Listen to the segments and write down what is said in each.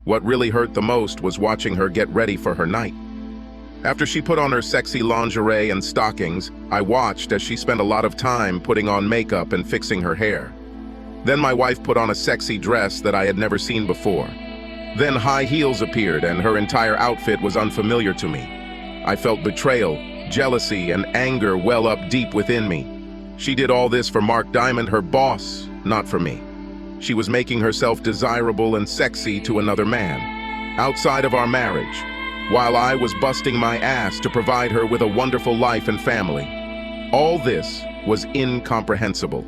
What really hurt the most was watching her get ready for her night. After she put on her sexy lingerie and stockings, I watched as she spent a lot of time putting on makeup and fixing her hair. Then my wife put on a sexy dress that I had never seen before. Then high heels appeared and her entire outfit was unfamiliar to me. I felt betrayal, jealousy, and anger well up deep within me. She did all this for Mark Diamond, her boss, not for me. She was making herself desirable and sexy to another man, outside of our marriage, while I was busting my ass to provide her with a wonderful life and family. All this was incomprehensible.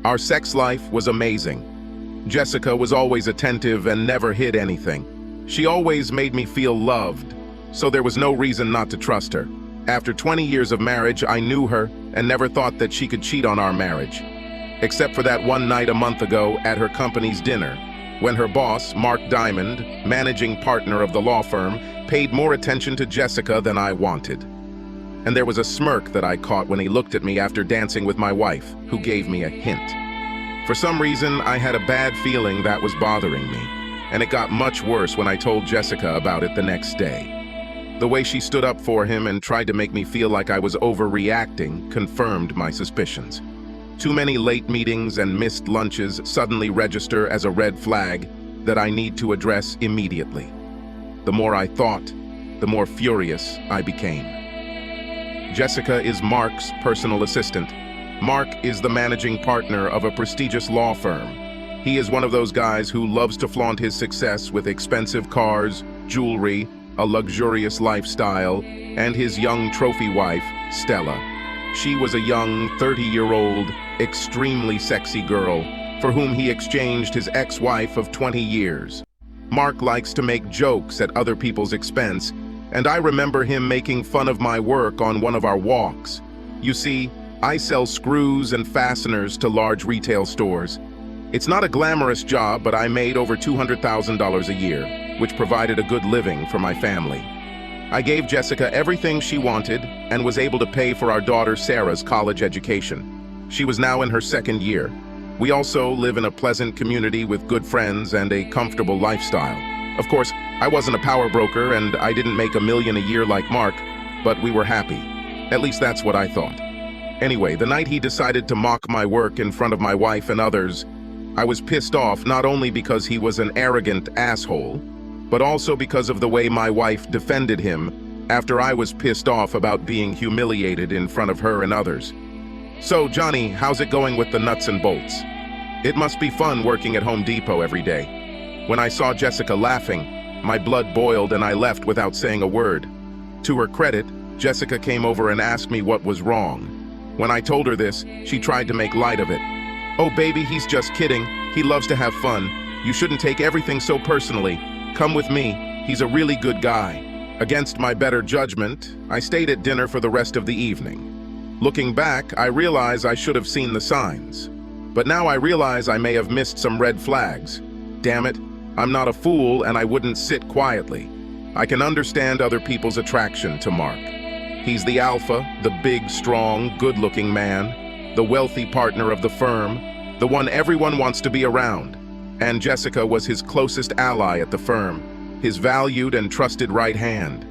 Our sex life was amazing. Jessica was always attentive and never hid anything. She always made me feel loved, so there was no reason not to trust her. After 20 years of marriage, I knew her and never thought that she could cheat on our marriage. Except for that one night a month ago at her company's dinner, when her boss, Mark Diamond, managing partner of the law firm, paid more attention to Jessica than I wanted. And there was a smirk that I caught when he looked at me after dancing with my wife, who gave me a hint. For some reason, I had a bad feeling that was bothering me, and it got much worse when I told Jessica about it the next day. The way she stood up for him and tried to make me feel like I was overreacting confirmed my suspicions. Too many late meetings and missed lunches suddenly register as a red flag that I need to address immediately. The more I thought, the more furious I became. Jessica is Mark's personal assistant. Mark is the managing partner of a prestigious law firm. He is one of those guys who loves to flaunt his success with expensive cars, jewelry, a luxurious lifestyle, and his young trophy wife, Stella. She was a young 30-year-old, extremely sexy girl for whom he exchanged his ex-wife of 20 years. Mark likes to make jokes at other people's expense, and I remember him making fun of my work on one of our walks. You see, I sell screws and fasteners to large retail stores. It's not a glamorous job, but I made over $200,000 a year, which provided a good living for my family. I gave Jessica everything she wanted and was able to pay for our daughter Sarah's college education. She was now in her second year. We also live in a pleasant community with good friends and a comfortable lifestyle. Of course, I wasn't a power broker and I didn't make $1 million a year like Mark, but we were happy. At least that's what I thought. Anyway, the night he decided to mock my work in front of my wife and others, I was pissed off not only because he was an arrogant asshole, but also because of the way my wife defended him after I was pissed off about being humiliated in front of her and others. So, Johnny, how's it going with the nuts and bolts? It must be fun working at Home Depot every day. When I saw Jessica laughing, my blood boiled and I left without saying a word. To her credit, Jessica came over and asked me what was wrong. When I told her this, she tried to make light of it. "Oh, baby, he's just kidding. He loves to have fun. You shouldn't take everything so personally. Come with me. He's a really good guy." Against my better judgment, I stayed at dinner for the rest of the evening. Looking back, I realize I should have seen the signs. But now I realize I may have missed some red flags. Damn it, I'm not a fool and I wouldn't sit quietly. I can understand other people's attraction to Mark. He's the alpha, the big, strong, good-looking man, the wealthy partner of the firm, the one everyone wants to be around. And Jessica was his closest ally at the firm, his valued and trusted right hand.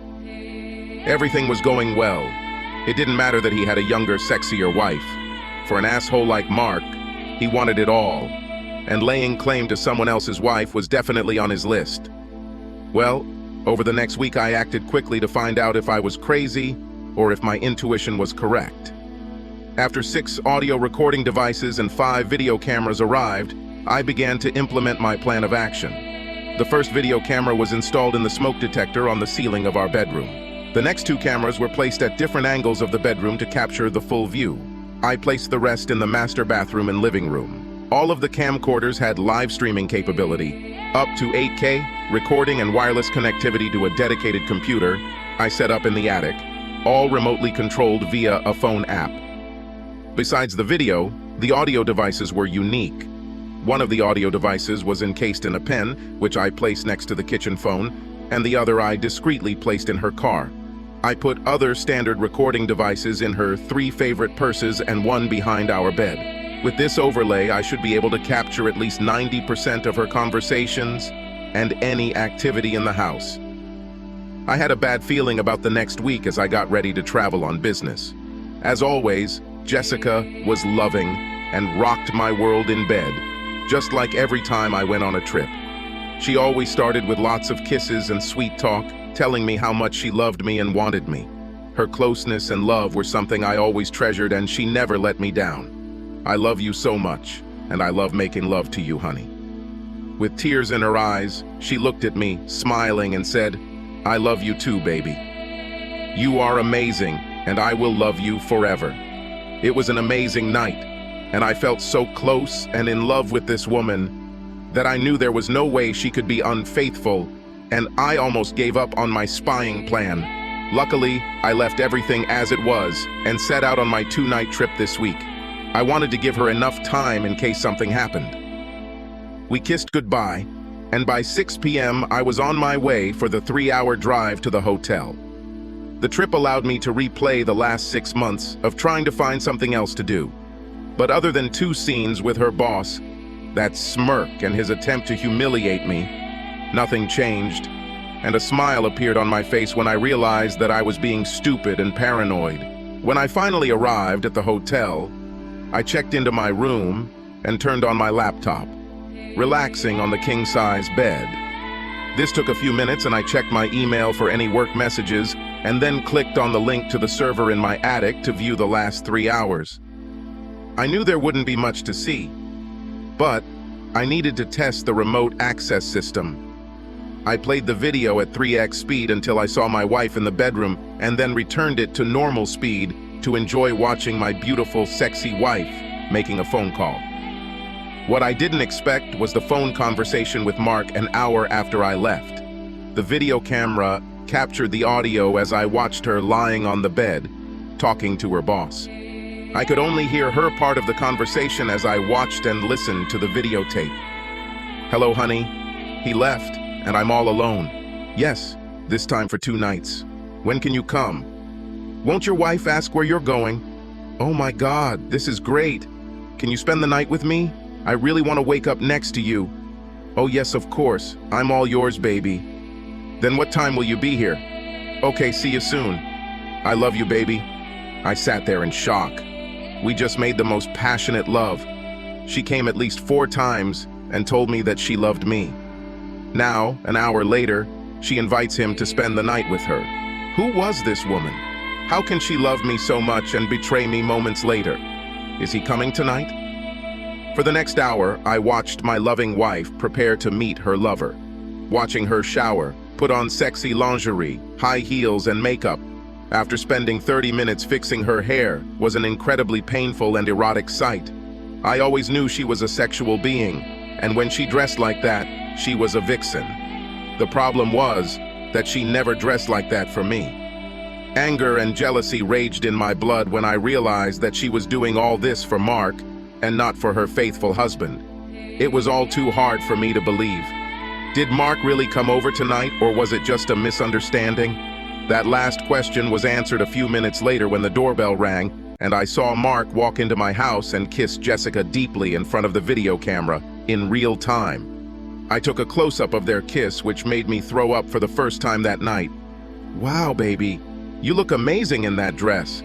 Everything was going well. It didn't matter that he had a younger, sexier wife. For an asshole like Mark, he wanted it all, and laying claim to someone else's wife was definitely on his list. Well, over the next week I acted quickly to find out if I was crazy or if my intuition was correct. After 6 audio recording devices and 5 video cameras arrived, I began to implement my plan of action. The first video camera was installed in the smoke detector on the ceiling of our bedroom. The next 2 cameras were placed at different angles of the bedroom to capture the full view. I placed the rest in the master bathroom and living room. All of the camcorders had live streaming capability, up to 8K, recording and wireless connectivity to a dedicated computer I set up in the attic, all remotely controlled via a phone app. Besides the video, the audio devices were unique. One of the audio devices was encased in a pen, which I placed next to the kitchen phone, and the other I discreetly placed in her car. I put other standard recording devices in her 3 favorite purses and 1 behind our bed. With this overlay, I should be able to capture at least 90% of her conversations, and any activity in the house. I had a bad feeling about the next week as I got ready to travel on business. As always, Jessica was loving and rocked my world in bed, just like every time I went on a trip. She always started with lots of kisses and sweet talk, telling me how much she loved me and wanted me. Her closeness and love were something I always treasured, and she never let me down. I love you so much, and I love making love to you, honey. With tears in her eyes, she looked at me, smiling, and said, I love you too, baby. You are amazing, and I will love you forever. It was an amazing night, and I felt so close and in love with this woman that I knew there was no way she could be unfaithful, and I almost gave up on my spying plan. Luckily, I left everything as it was and set out on my 2-night trip this week. I wanted to give her enough time in case something happened. We kissed goodbye, and by 6 p.m. I was on my way for the 3-hour drive to the hotel. The trip allowed me to replay the last 6 months of trying to find something else to do. But other than 2 scenes with her boss, that smirk and his attempt to humiliate me, nothing changed, and a smile appeared on my face when I realized that I was being stupid and paranoid. When I finally arrived at the hotel, I checked into my room and turned on my laptop, relaxing on the king-size bed. This took a few minutes, and I checked my email for any work messages and then clicked on the link to the server in my attic to view the last 3 hours. I knew there wouldn't be much to see, but I needed to test the remote access system. I played the video at 3x speed until I saw my wife in the bedroom and then returned it to normal speed to enjoy watching my beautiful, sexy wife making a phone call. What I didn't expect was the phone conversation with Mark an hour after I left. The video camera captured the audio as I watched her lying on the bed, talking to her boss. I could only hear her part of the conversation as I watched and listened to the videotape. Hello, honey. He left, and I'm all alone. Yes, this time for 2 nights. When can you come? Won't your wife ask where you're going? Oh my God, this is great. Can you spend the night with me? I really want to wake up next to you. Oh yes, of course. I'm all yours, baby. Then what time will you be here? Okay, see you soon. I love you, baby. I sat there in shock. We just made the most passionate love. She came at least 4 times and told me that she loved me. Now, an hour later, she invites him to spend the night with her. Who was this woman? How can she love me so much and betray me moments later? Is he coming tonight? For the next hour, I watched my loving wife prepare to meet her lover. Watching her shower, put on sexy lingerie, high heels, and makeup, after spending 30 minutes fixing her hair, was an incredibly painful and erotic sight. I always knew she was a sexual being, and when she dressed like that, she was a vixen. The problem was that she never dressed like that for me. Anger and jealousy raged in my blood when I realized that she was doing all this for Mark and not for her faithful husband. It was all too hard for me to believe. Did Mark really come over tonight, or was it just a misunderstanding? That last question was answered a few minutes later when the doorbell rang, and I saw Mark walk into my house and kiss Jessica deeply in front of the video camera in real time. I took a close-up of their kiss, which made me throw up for the first time that night. Wow, baby, you look amazing in that dress.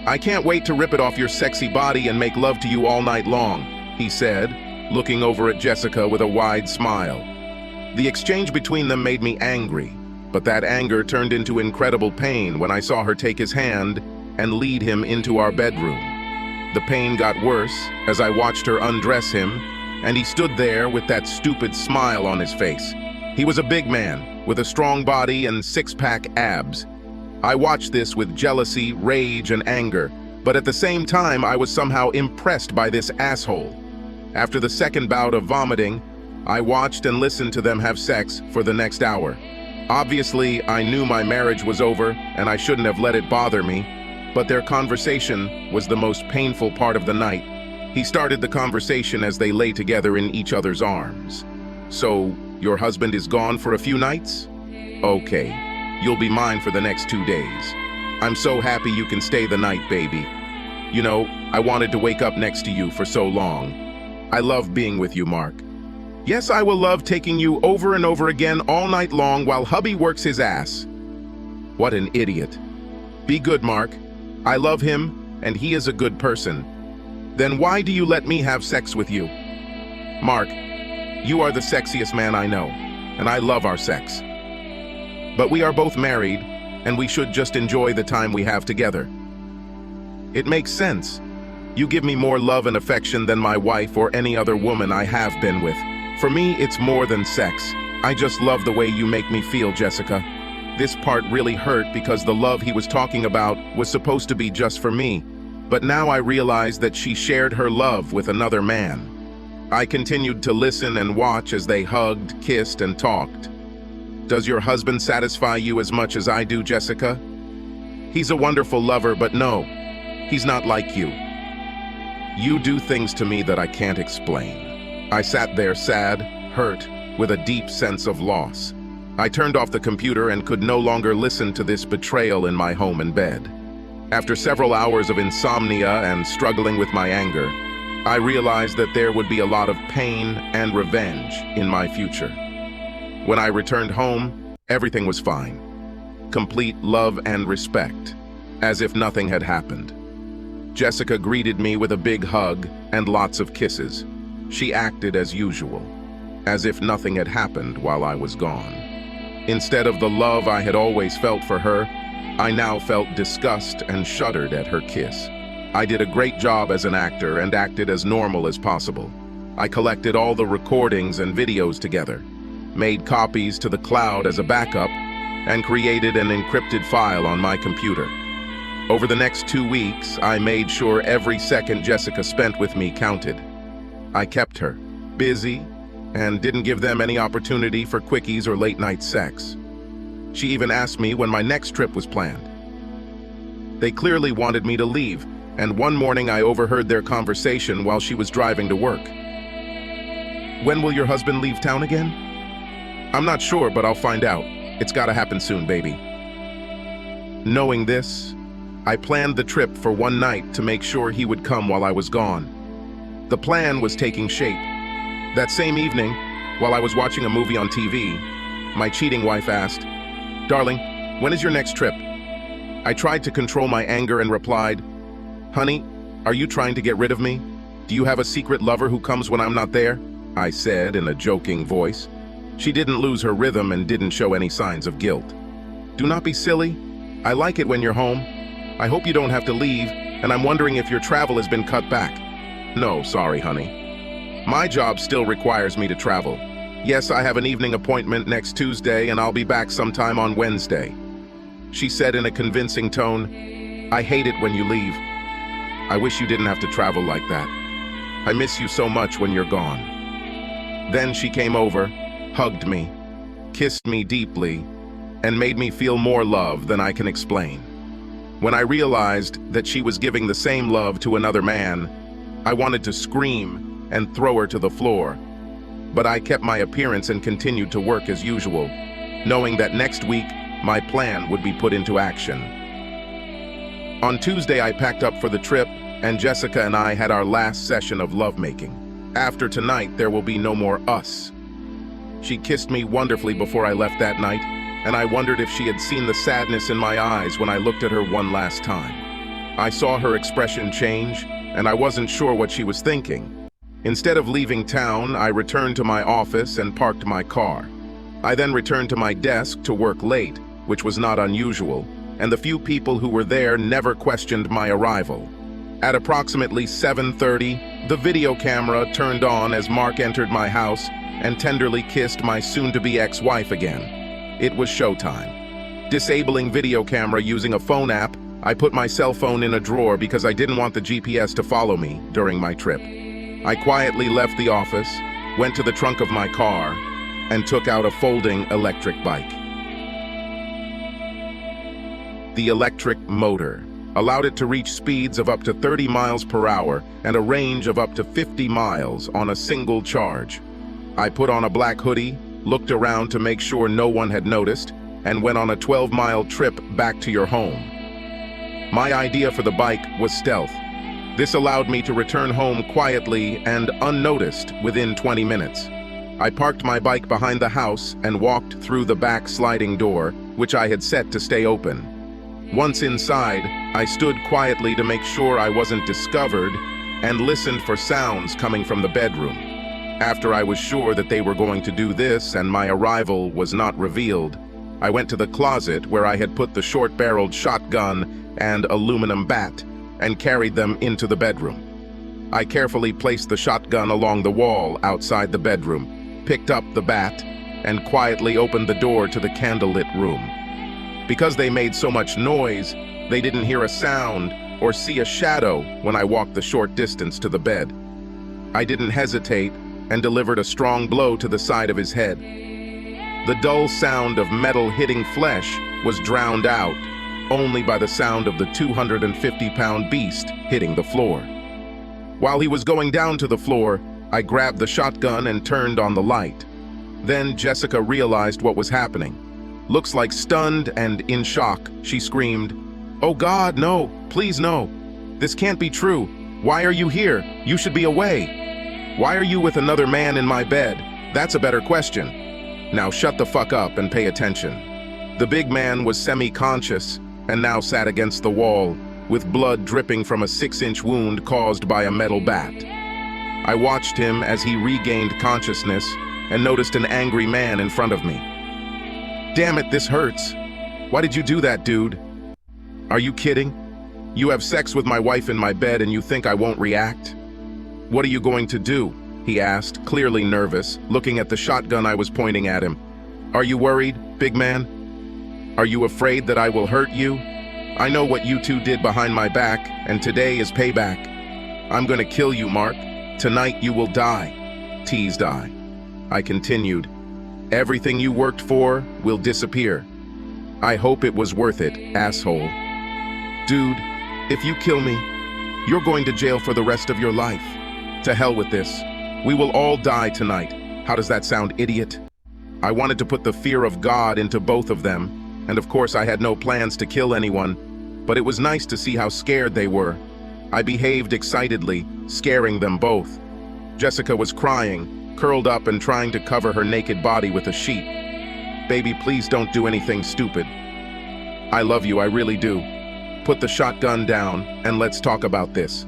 I can't wait to rip it off your sexy body and make love to you all night long, he said, looking over at Jessica with a wide smile. The exchange between them made me angry, but that anger turned into incredible pain when I saw her take his hand and lead him into our bedroom. The pain got worse as I watched her undress him, and he stood there with that stupid smile on his face. He was a big man with a strong body and 6-pack abs. I watched this with jealousy, rage, and anger, but at the same time I was somehow impressed by this asshole. After the second bout of vomiting, I watched and listened to them have sex for the next hour. Obviously, I knew my marriage was over and I shouldn't have let it bother me, but their conversation was the most painful part of the night. He started the conversation as they lay together in each other's arms. So, your husband is gone for a few nights? Okay. You'll be mine for the next 2 days. I'm so happy you can stay the night, baby. You know, I wanted to wake up next to you for so long. I love being with you, Mark. Yes, I will love taking you over and over again all night long while hubby works his ass. What an idiot. Be good, Mark. I love him, and he is a good person. Then why do you let me have sex with you? Mark, you are the sexiest man I know, and I love our sex. But we are both married, and we should just enjoy the time we have together. It makes sense. You give me more love and affection than my wife or any other woman I have been with. For me, it's more than sex. I just love the way you make me feel, Jessica. This part really hurt because the love he was talking about was supposed to be just for me. But now I realize that she shared her love with another man. I continued to listen and watch as they hugged, kissed, and talked. Does your husband satisfy you as much as I do, Jessica? He's a wonderful lover, but no, he's not like you. You do things to me that I can't explain. I sat there sad, hurt, with a deep sense of loss. I turned off the computer and could no longer listen to this betrayal in my home and bed. After several hours of insomnia and struggling with my anger, I realized that there would be a lot of pain and revenge in my future. When I returned home, everything was fine. Complete love and respect, as if nothing had happened. Jessica greeted me with a big hug and lots of kisses. She acted as usual, as if nothing had happened while I was gone. Instead of the love I had always felt for her, I now felt disgust and shuddered at her kiss. I did a great job as an actor and acted as normal as possible. I collected all the recordings and videos together, made copies to the cloud as a backup, and created an encrypted file on my computer. Over the next 2 weeks, I made sure every second Jessica spent with me counted. I kept her busy and didn't give them any opportunity for quickies or late-night sex. She even asked me when my next trip was planned. They clearly wanted me to leave, and one morning I overheard their conversation while she was driving to work. When will your husband leave town again? I'm not sure, but I'll find out. It's gotta happen soon, baby. Knowing this, I planned the trip for one night to make sure he would come while I was gone. The plan was taking shape. That same evening, while I was watching a movie on TV, my cheating wife asked, "Darling, when is your next trip?" I tried to control my anger and replied, "Honey, are you trying to get rid of me? Do you have a secret lover who comes when I'm not there?" I said in a joking voice. She didn't lose her rhythm and didn't show any signs of guilt. "Do not be silly. I like it when you're home. I hope you don't have to leave, and I'm wondering if your travel has been cut back." "No, sorry, honey. My job still requires me to travel. Yes, I have an evening appointment next Tuesday, and I'll be back sometime on Wednesday." She said in a convincing tone, "I hate it when you leave. I wish you didn't have to travel like that. I miss you so much when you're gone." Then she came over, hugged me, kissed me deeply, and made me feel more love than I can explain. When I realized that she was giving the same love to another man, I wanted to scream and throw her to the floor. But I kept my appearance and continued to work as usual, knowing that next week my plan would be put into action. On Tuesday, I packed up for the trip, and Jessica and I had our last session of lovemaking. After tonight, there will be no more us. She kissed me wonderfully before I left that night, and I wondered if she had seen the sadness in my eyes when I looked at her one last time. I saw her expression change, and I wasn't sure what she was thinking. Instead of leaving town, I returned to my office and parked my car. I then returned to my desk to work late, which was not unusual, and the few people who were there never questioned my arrival. At approximately 7:30, the video camera turned on as Mark entered my house and tenderly kissed my soon-to-be ex-wife again. It was showtime. Disabling video camera using a phone app, I put my cell phone in a drawer because I didn't want the GPS to follow me during my trip. I quietly left the office, went to the trunk of my car, and took out a folding electric bike. The electric motor allowed it to reach speeds of up to 30 miles per hour and a range of up to 50 miles on a single charge. I put on a black hoodie, looked around to make sure no one had noticed, and went on a 12-mile trip back to your home. My idea for the bike was stealth. This allowed me to return home quietly and unnoticed within 20 minutes. I parked my bike behind the house and walked through the back sliding door, which I had set to stay open. Once inside, I stood quietly to make sure I wasn't discovered and listened for sounds coming from the bedroom. After I was sure that they were going to do this and my arrival was not revealed, I went to the closet where I had put the short-barreled shotgun and aluminum bat and carried them into the bedroom. I carefully placed the shotgun along the wall outside the bedroom, picked up the bat, and quietly opened the door to the candlelit room. Because they made so much noise, they didn't hear a sound or see a shadow when I walked the short distance to the bed. I didn't hesitate and delivered a strong blow to the side of his head. The dull sound of metal hitting flesh was drowned out only by the sound of the 250-pound beast hitting the floor. While he was going down to the floor, I grabbed the shotgun and turned on the light. Then Jessica realized what was happening. Looks like stunned and in shock, she screamed, "Oh God, no, please no. This can't be true. Why are you here? You should be away. Why are you with another man in my bed? That's a better question. Now shut the fuck up and pay attention." The big man was semi-conscious and now sat against the wall, with blood dripping from a 6-inch wound caused by a metal bat. I watched him as he regained consciousness and noticed an angry man in front of me. "Damn it, this hurts. Why did you do that, dude? Are you kidding? You have sex with my wife in my bed and you think I won't react? What are you going to do?" he asked, clearly nervous, looking at the shotgun I was pointing at him. "Are you worried, big man? Are you afraid that I will hurt you? I know what you two did behind my back, and today is payback. I'm gonna kill you, Mark. Tonight you will die," teased I. I continued, "Everything you worked for will disappear. I hope it was worth it, asshole. Dude, if you kill me, you're going to jail for the rest of your life. To hell with this. We will all die tonight. How does that sound, idiot?" I wanted to put the fear of God into both of them, and of course I had no plans to kill anyone, but it was nice to see how scared they were. I behaved excitedly, scaring them both. Jessica was crying, curled up and trying to cover her naked body with a sheet. "Baby, please don't do anything stupid. I love you, I really do. Put the shotgun down and let's talk about this."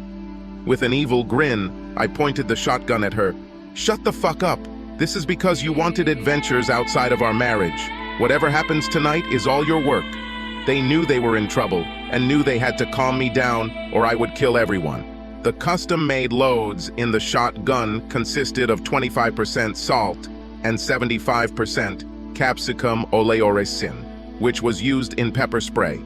With an evil grin, I pointed the shotgun at her. "Shut the fuck up. This is because you wanted adventures outside of our marriage. Whatever happens tonight is all your work." They knew they were in trouble and knew they had to calm me down or I would kill everyone. The custom-made loads in the shotgun consisted of 25% salt and 75% capsicum oleoresin, which was used in pepper spray.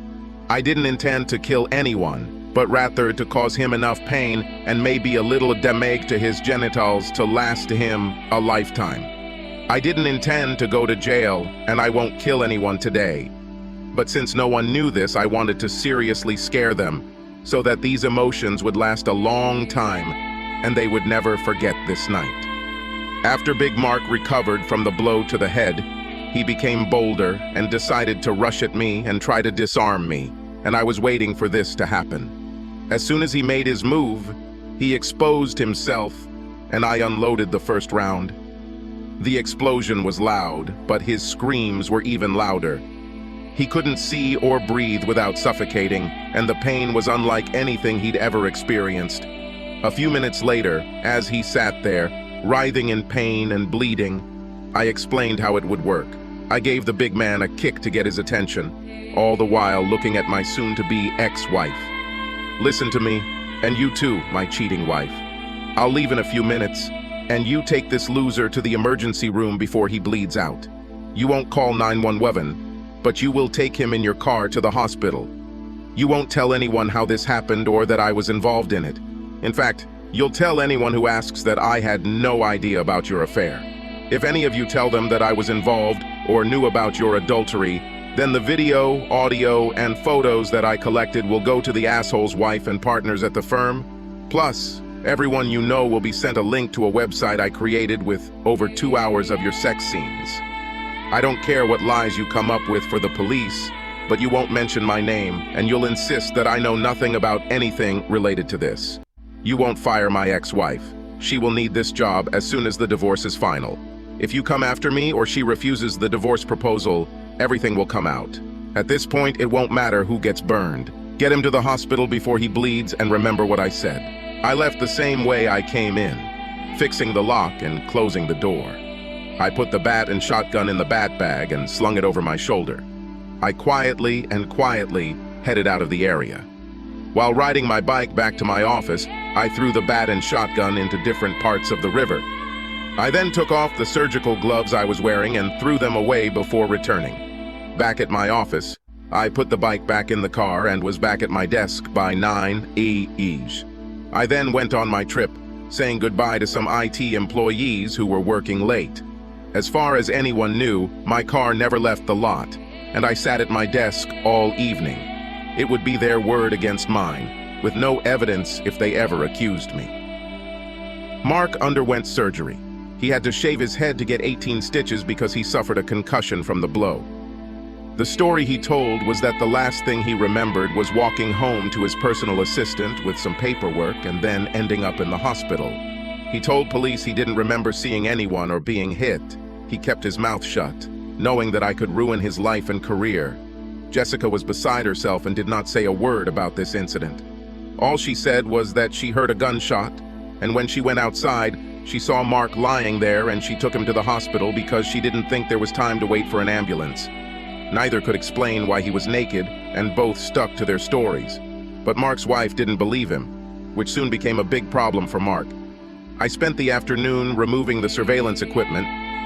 I didn't intend to kill anyone, but rather to cause him enough pain and maybe a little damage to his genitals to last him a lifetime. I didn't intend to go to jail, and I won't kill anyone today. But since no one knew this, I wanted to seriously scare them, so that these emotions would last a long time, and they would never forget this night. After Big Mark recovered from the blow to the head, he became bolder and decided to rush at me and try to disarm me, and I was waiting for this to happen. As soon as he made his move, he exposed himself, and I unloaded the first round. The explosion was loud, but his screams were even louder. He couldn't see or breathe without suffocating, and the pain was unlike anything he'd ever experienced. A few minutes later, as he sat there, writhing in pain and bleeding, I explained how it would work. I gave the big man a kick to get his attention, all the while looking at my soon-to-be ex-wife. "Listen to me, and you too, my cheating wife. I'll leave in a few minutes, and you take this loser to the emergency room before he bleeds out. You won't call 911, but you will take him in your car to the hospital. You won't tell anyone how this happened or that I was involved in it. In fact, you'll tell anyone who asks that I had no idea about your affair. If any of you tell them that I was involved or knew about your adultery, then the video, audio, and photos that I collected will go to the asshole's wife and partners at the firm. Plus, everyone you know will be sent a link to a website I created with over 2 hours of your sex scenes. I don't care what lies you come up with for the police, but you won't mention my name, and you'll insist that I know nothing about anything related to this. You won't fire my ex-wife. She will need this job as soon as the divorce is final. If you come after me or she refuses the divorce proposal, everything will come out. At this point, it won't matter who gets burned. Get him to the hospital before he bleeds and remember what I said. I left the same way I came in, fixing the lock and closing the door. I put the bat and shotgun in the bat bag and slung it over my shoulder. I quietly headed out of the area. While riding my bike back to my office, I threw the bat and shotgun into different parts of the river. I then took off the surgical gloves I was wearing and threw them away before returning. Back at my office, I put the bike back in the car and was back at my desk by 9 a.m. I then went on my trip, saying goodbye to some IT employees who were working late. As far as anyone knew, my car never left the lot, and I sat at my desk all evening. It would be their word against mine, with no evidence if they ever accused me. Mark underwent surgery. He had to shave his head to get 18 stitches because he suffered a concussion from the blow. The story he told was that the last thing he remembered was walking home to his personal assistant with some paperwork and then ending up in the hospital. He told police he didn't remember seeing anyone or being hit. He kept his mouth shut, knowing that I could ruin his life and career. Jessica was beside herself and did not say a word about this incident. All she said was that she heard a gunshot, and when she went outside, she saw Mark lying there and she took him to the hospital because she didn't think there was time to wait for an ambulance. Neither could explain why he was naked, and both stuck to their stories. But Mark's wife didn't believe him, which soon became a big problem for Mark. I spent the afternoon removing the surveillance equipment,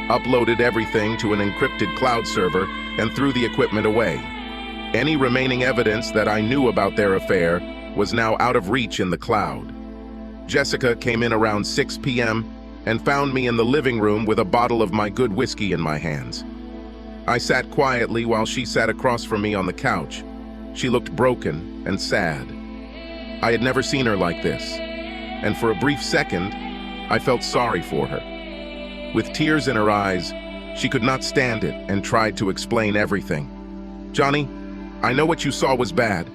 uploaded everything to an encrypted cloud server, and threw the equipment away. Any remaining evidence that I knew about their affair was now out of reach in the cloud. Jessica came in around 6 p.m. and found me in the living room with a bottle of my good whiskey in my hands. I sat quietly while she sat across from me on the couch. She looked broken and sad. I had never seen her like this, and for a brief second, I felt sorry for her. With tears in her eyes, she could not stand it and tried to explain everything. "Johnny, I know what you saw was bad,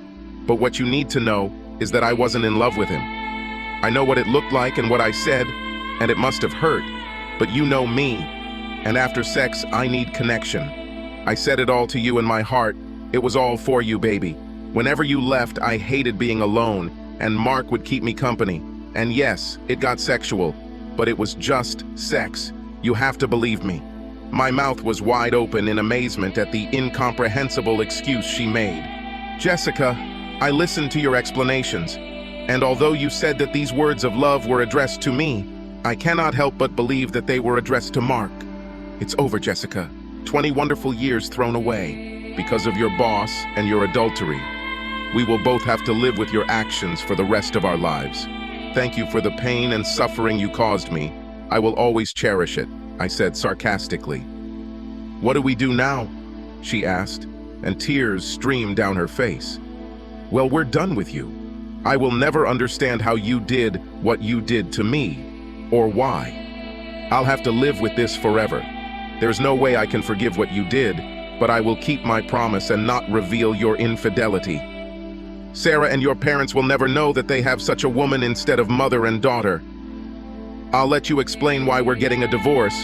but what you need to know is that I wasn't in love with him. I know what it looked like and what I said, and it must have hurt, but you know me, and after sex, I need connection. I said it all to you in my heart. It was all for you, baby. Whenever you left, I hated being alone, and Mark would keep me company. And yes, it got sexual, but it was just sex. You have to believe me." My mouth was wide open in amazement at the incomprehensible excuse she made. "Jessica, I listened to your explanations, and although you said that these words of love were addressed to me, I cannot help but believe that they were addressed to Mark. It's over, Jessica. 20 wonderful years thrown away because of your boss and your adultery. We will both have to live with your actions for the rest of our lives. Thank you for the pain and suffering you caused me. I will always cherish it," I said sarcastically. "What do we do now?" she asked, and tears streamed down her face. "Well, we're done with you. I will never understand how you did what you did to me, or why. I'll have to live with this forever. There's no way I can forgive what you did, but I will keep my promise and not reveal your infidelity. Sarah and your parents will never know that they have such a woman instead of mother and daughter. I'll let you explain why we're getting a divorce,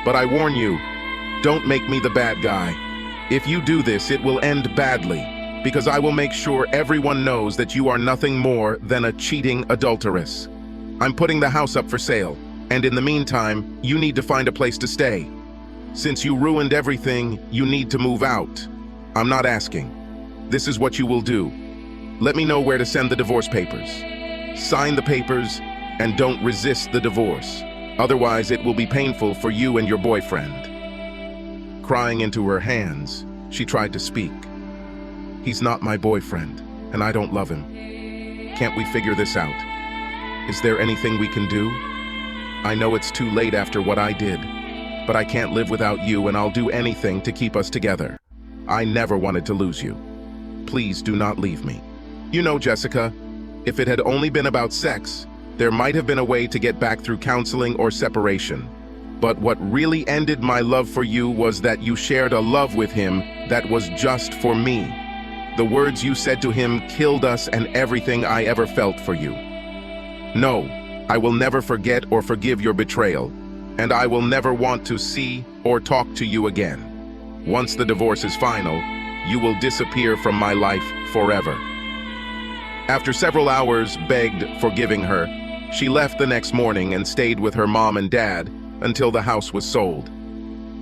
but I warn you, don't make me the bad guy. If you do this, it will end badly, because I will make sure everyone knows that you are nothing more than a cheating adulteress. I'm putting the house up for sale, and in the meantime, you need to find a place to stay. Since you ruined everything, you need to move out. I'm not asking. This is what you will do. Let me know where to send the divorce papers. Sign the papers, and don't resist the divorce. Otherwise, it will be painful for you and your boyfriend." Crying into her hands, she tried to speak. "He's not my boyfriend, and I don't love him. Can't we figure this out? Is there anything we can do? I know it's too late after what I did, but I can't live without you, and I'll do anything to keep us together. I never wanted to lose you. Please do not leave me." You know, Jessica, if it had only been about sex, there might have been a way to get back through counseling or separation. But what really ended my love for you was that you shared a love with him that was just for me. The words you said to him killed us and everything I ever felt for you. No, I will never forget or forgive your betrayal. and I will never want to see or talk to you again. Once the divorce is final, you will disappear from my life forever." After several hours begged forgiving her, she left the next morning and stayed with her mom and dad until the house was sold.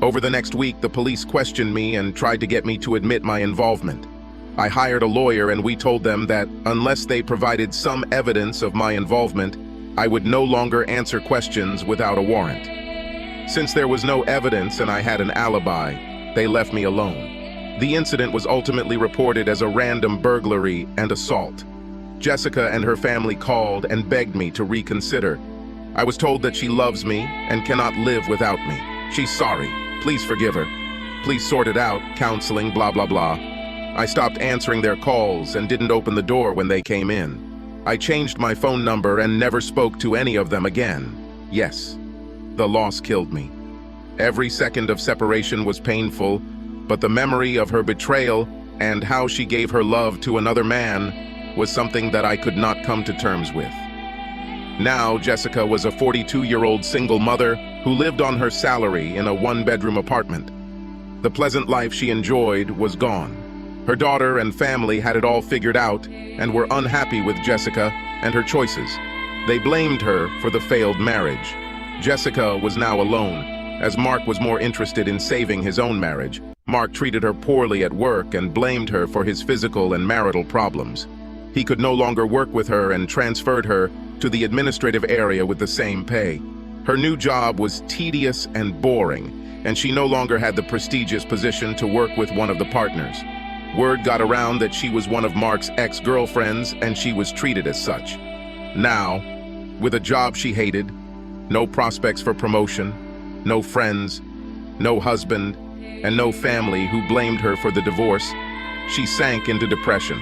Over the next week, the police questioned me and tried to get me to admit my involvement. I hired a lawyer and we told them that unless they provided some evidence of my involvement, I would no longer answer questions without a warrant. Since there was no evidence and I had an alibi, they left me alone. The incident was ultimately reported as a random burglary and assault. Jessica and her family called and begged me to reconsider. I was told that she loves me and cannot live without me. She's sorry. Please forgive her. Please sort it out, counseling, blah, blah, blah. I stopped answering their calls and didn't open the door when they came in. I changed my phone number and never spoke to any of them again. Yes, the loss killed me. Every second of separation was painful, but the memory of her betrayal and how she gave her love to another man was something that I could not come to terms with. Now, Jessica was a 42-year-old single mother who lived on her salary in a one-bedroom apartment. The pleasant life she enjoyed was gone. Her daughter and family had it all figured out and were unhappy with Jessica and her choices. They blamed her for the failed marriage. Jessica was now alone, as Mark was more interested in saving his own marriage. Mark treated her poorly at work and blamed her for his physical and marital problems. He could no longer work with her and transferred her to the administrative area with the same pay. Her new job was tedious and boring, and she no longer had the prestigious position to work with one of the partners. Word got around that she was one of Mark's ex-girlfriends, and she was treated as such. Now, with a job she hated, no prospects for promotion, no friends, no husband, and no family who blamed her for the divorce, she sank into depression.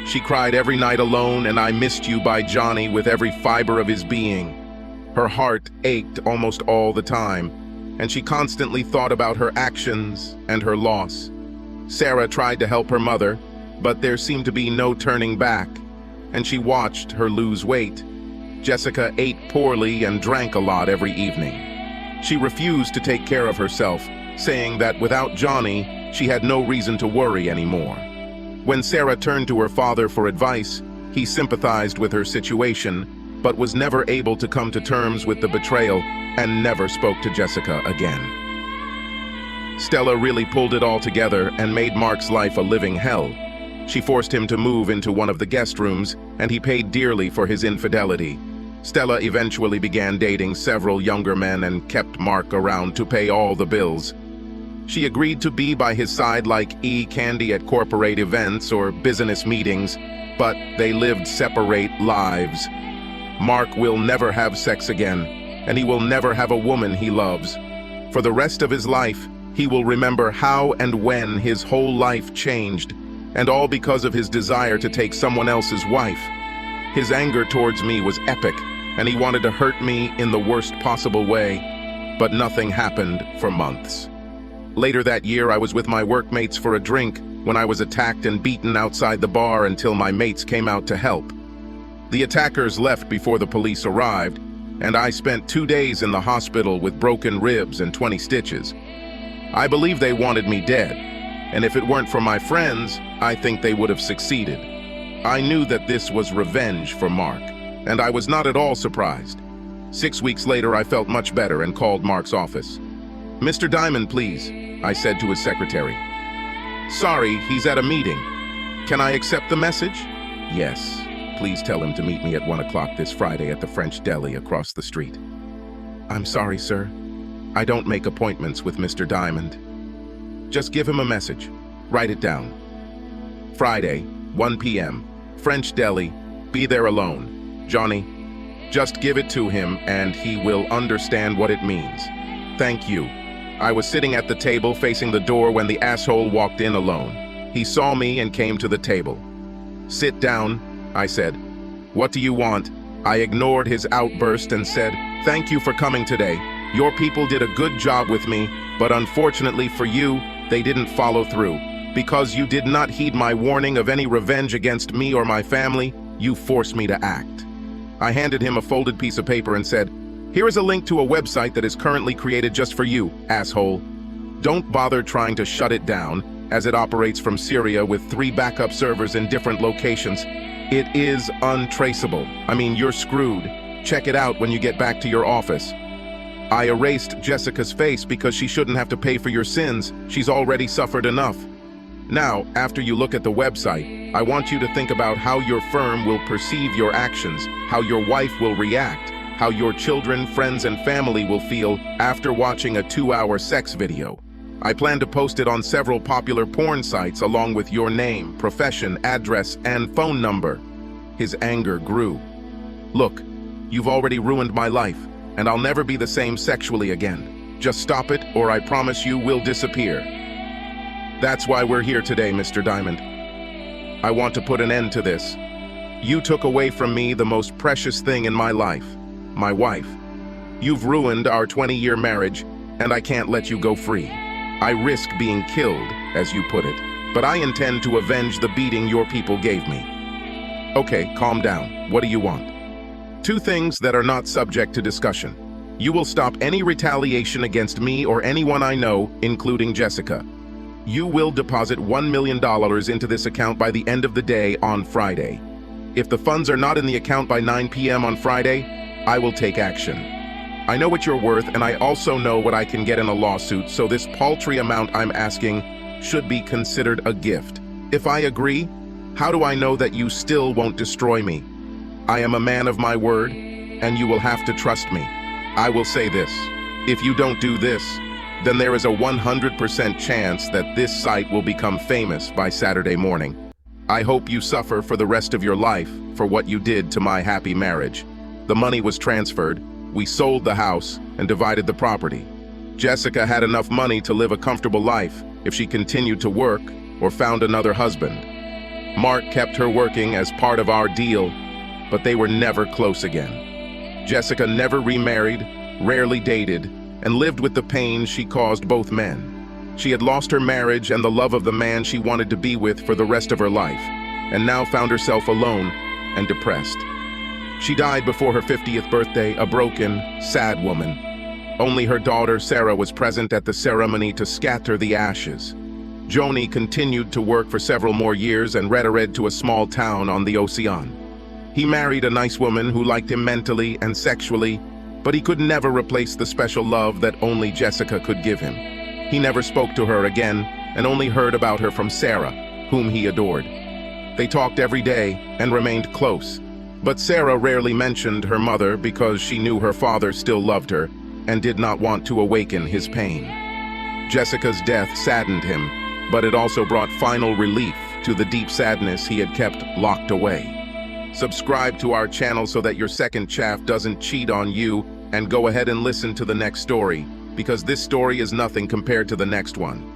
She cried every night alone, and "I Missed You" by Johnny with every fiber of his being. Her heart ached almost all the time, and she constantly thought about her actions and her loss. Sarah tried to help her mother, but there seemed to be no turning back, and she watched her lose weight. Jessica ate poorly and drank a lot every evening. She refused to take care of herself, saying that without Johnny, she had no reason to worry anymore. When Sarah turned to her father for advice, he sympathized with her situation, but was never able to come to terms with the betrayal and never spoke to Jessica again. Stella really pulled it all together and made Mark's life a living hell. She forced him to move into one of the guest rooms, and he paid dearly for his infidelity. Stella eventually began dating several younger men and kept Mark around to pay all the bills. She agreed to be by his side like candy at corporate events or business meetings, but they lived separate lives. Mark will never have sex again, and he will never have a woman he loves. For the rest of his life, he will remember how and when his whole life changed, and all because of his desire to take someone else's wife. His anger towards me was epic, and he wanted to hurt me in the worst possible way, but nothing happened for months. Later that year, I was with my workmates for a drink when I was attacked and beaten outside the bar until my mates came out to help. The attackers left before the police arrived, and I spent 2 days in the hospital with broken ribs and 20 stitches. I believe they wanted me dead, and if it weren't for my friends, I think they would have succeeded. I knew that this was revenge for Mark, and I was not at all surprised. 6 weeks later, I felt much better and called Mark's office. "Mr. Diamond, please," I said to his secretary. "Sorry, he's at a meeting. Can I accept the message?" "Yes. Please tell him to meet me at 1 o'clock this Friday at the French deli across the street." "I'm sorry, sir. I don't make appointments with Mr. Diamond." "Just give him a message. Write it down. Friday, 1 p.m., French deli. Be there alone. Johnny, just give it to him and he will understand what it means. Thank you." I was sitting at the table facing the door when the asshole walked in alone. He saw me and came to the table. "Sit down," I said. "What do you want?" I ignored his outburst and said, "Thank you for coming today. Your people did a good job with me, but unfortunately for you, they didn't follow through. Because you did not heed my warning of any revenge against me or my family, you forced me to act." I handed him a folded piece of paper and said, Here is a link to a website that is currently created just for you, asshole. Don't bother trying to shut it down, as it operates from Syria with 3 backup servers in different locations. It is untraceable. I mean, you're screwed. Check it out when you get back to your office. I erased Jessica's face because she shouldn't have to pay for your sins. She's already suffered enough. Now, after you look at the website, I want you to think about how your firm will perceive your actions, how your wife will react, how your children, friends, and family will feel after watching a 2-hour sex video. I plan to post it on several popular porn sites along with your name, profession, address, and phone number. His anger grew. Look, you've already ruined my life, and I'll never be the same sexually again. Just stop it, or I promise you will disappear. That's why we're here today, Mr. Diamond. I want to put an end to this. You took away from me the most precious thing in my life, my wife. You've ruined our 20-year marriage, and I can't let you go free. I risk being killed, as you put it, but I intend to avenge the beating your people gave me. Okay, calm down. What do you want? 2 things that are not subject to discussion. You will stop any retaliation against me or anyone I know, including Jessica. You will deposit $1 million into this account by the end of the day on Friday. If the funds are not in the account by 9 p.m. on Friday, I will take action. I know what you're worth, and I also know what I can get in a lawsuit, so this paltry amount I'm asking should be considered a gift. If I agree, how do I know that you still won't destroy me? I am a man of my word, and you will have to trust me. I will say this. If you don't do this, then there is a 100% chance that this site will become famous by Saturday morning. I hope you suffer for the rest of your life for what you did to my happy marriage. The money was transferred, we sold the house, and divided the property. Jessica had enough money to live a comfortable life if she continued to work or found another husband. Mark kept her working as part of our deal, but they were never close again. Jessica never remarried, rarely dated, and lived with the pain she caused both men. She had lost her marriage and the love of the man she wanted to be with for the rest of her life, and now found herself alone and depressed. She died before her 50th birthday, a broken, sad woman. Only her daughter, Sarah, was present at the ceremony to scatter the ashes. Joni continued to work for several more years and relocated to a small town on the ocean. He married a nice woman who liked him mentally and sexually, but he could never replace the special love that only Jessica could give him. He never spoke to her again and only heard about her from Sarah, whom he adored. They talked every day and remained close, but Sarah rarely mentioned her mother because she knew her father still loved her and did not want to awaken his pain. Jessica's death saddened him, but it also brought final relief to the deep sadness he had kept locked away. Subscribe to our channel so that your second chaff doesn't cheat on you, and go ahead and listen to the next story, because this story is nothing compared to the next one.